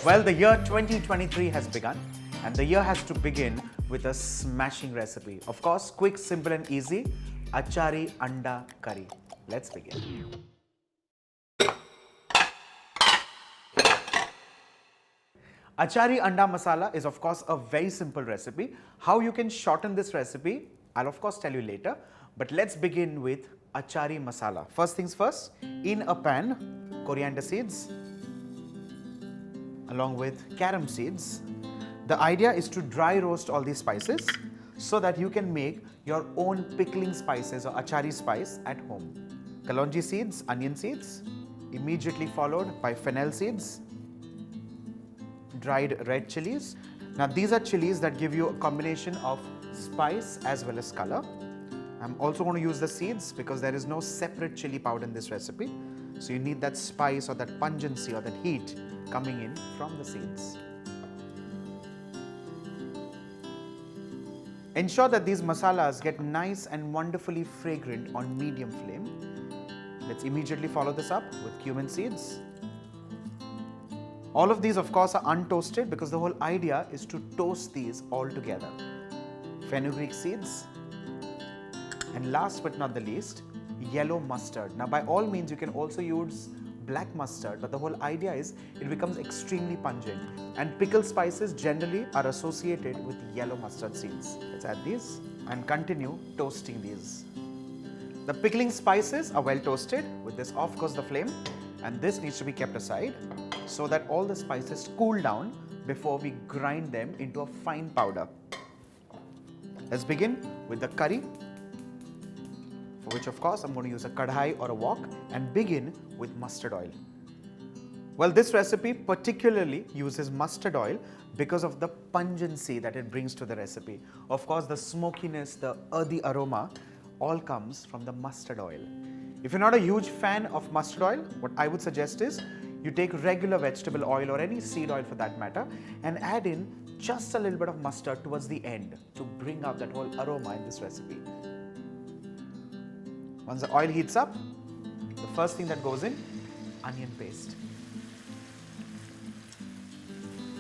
Well, the year 2023 has begun, and the year has to begin with a smashing recipe. Of course, quick, simple and easy, Achari Anda Curry. Let's begin. Achari Anda Masala is of course a very simple recipe. How you can shorten this recipe, I'll of course tell you later. But let's begin with Achari Masala. First things first, in a pan, coriander seeds along with Carom Seeds. The idea is to dry roast all these spices so that you can make your own pickling spices or achari spice at home. Kalonji Seeds, onion seeds, immediately followed by fennel seeds, dried red chilies. Now these are chilies that give you a combination of spice as well as color. I'm also going to use the seeds because there is no separate chili powder in this recipe. So you need that spice or that pungency or that heat coming in from the seeds. Ensure that these masalas get nice and wonderfully fragrant on medium flame. Let's immediately follow this up with cumin seeds. All of these of course are untoasted because the whole idea is to toast these all together. Fenugreek seeds. And last but not the least, yellow mustard. Now by all means you can also use black mustard, but the whole idea is it becomes extremely pungent, and pickle spices generally are associated with yellow mustard seeds. Let's add these and continue toasting these. The pickling spices are well toasted. With this off goes the flame, and this needs to be kept aside so that all the spices cool down before we grind them into a fine powder. Let's begin with the curry, for which of course I'm going to use a kadhai or a wok, and begin with mustard oil. Well, this recipe particularly uses mustard oil because of the pungency that it brings to the recipe. Of course, the smokiness, the earthy aroma all comes from the mustard oil. If you're not a huge fan of mustard oil, what I would suggest is you take regular vegetable oil or any seed oil for that matter and add in just a little bit of mustard towards the end to bring out that whole aroma in this recipe. Once the oil heats up, the first thing that goes in, onion paste.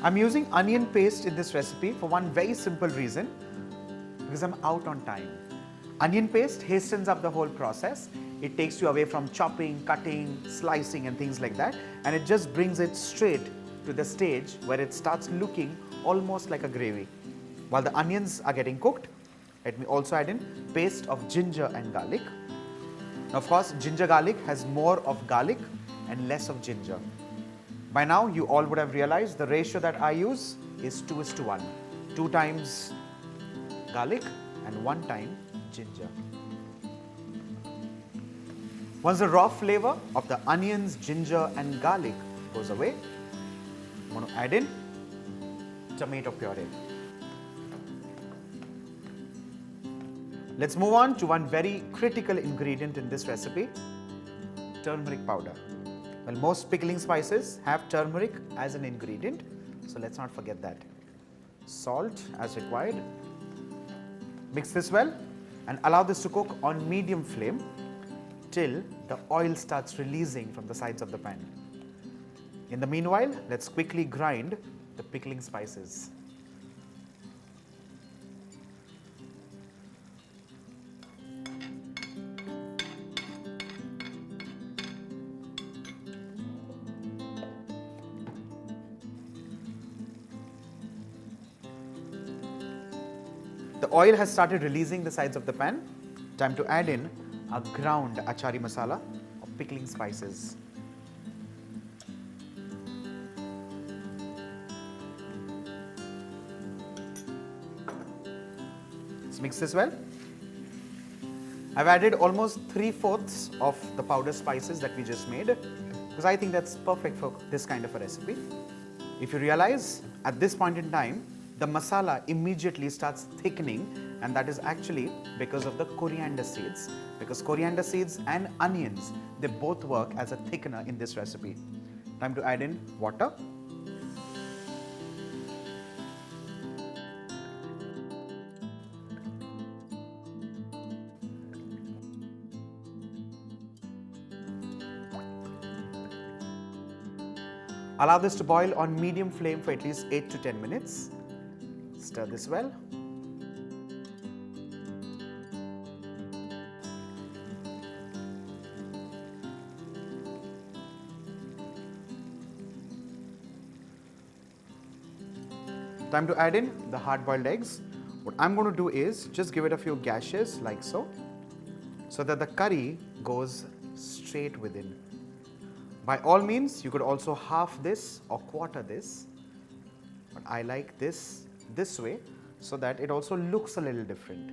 I'm using onion paste in this recipe for one very simple reason, because I'm out on time. Onion paste hastens up the whole process. It takes you away from chopping, cutting, slicing and things like that, and it just brings it straight to the stage where it starts looking almost like a gravy. While the onions are getting cooked, let me also add in paste of ginger and garlic. Now, of course, ginger garlic has more of garlic and less of ginger. By now, you all would have realized the ratio that I use is 2:1. 2 times garlic and 1 time ginger. Once the raw flavor of the onions, ginger and garlic goes away, I'm going to add in tomato puree. Let's move on to one very critical ingredient in this recipe, turmeric powder. Well, most pickling spices have turmeric as an ingredient, so let's not forget that. Salt as required. Mix this well and allow this to cook on medium flame till the oil starts releasing from the sides of the pan. In the meanwhile, let's quickly grind the pickling spices. The oil has started releasing the sides of the pan. Time to add in a ground achari masala or pickling spices. Let's mix this well. I've added almost 3/4 of the powder spices that we just made because I think that's perfect for this kind of a recipe. If you realize at this point in time, the masala immediately starts thickening, and that is actually because of the coriander seeds. Because coriander seeds and onions, they both work as a thickener in this recipe. Time to add in water. Allow this to boil on medium flame for at least 8 to 10 minutes. Stir this well. Time to add in the hard-boiled eggs. What I'm going to do is just give it a few gashes like so that the curry goes straight within. By all means, you could also half this or quarter this, but I like this way so that it also looks a little different.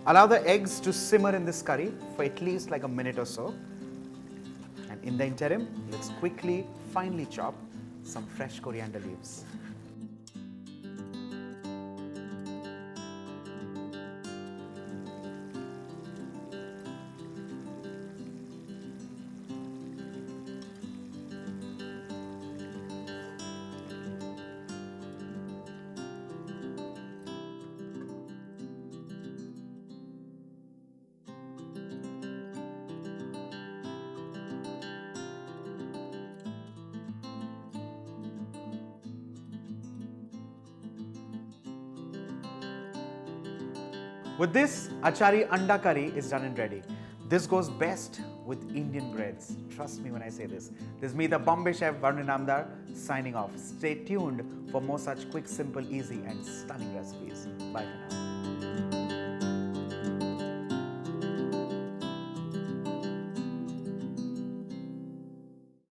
Allow the eggs to simmer in this curry for at least like a minute or so. And in the interim, let's quickly finely chop some fresh coriander leaves. With this, Achari Anda Curry is done and ready. This goes best with Indian breads. Trust me when I say this. This is me, the Bombay Chef Varun Inamdar, signing off. Stay tuned for more such quick, simple, easy and stunning recipes. Bye for now.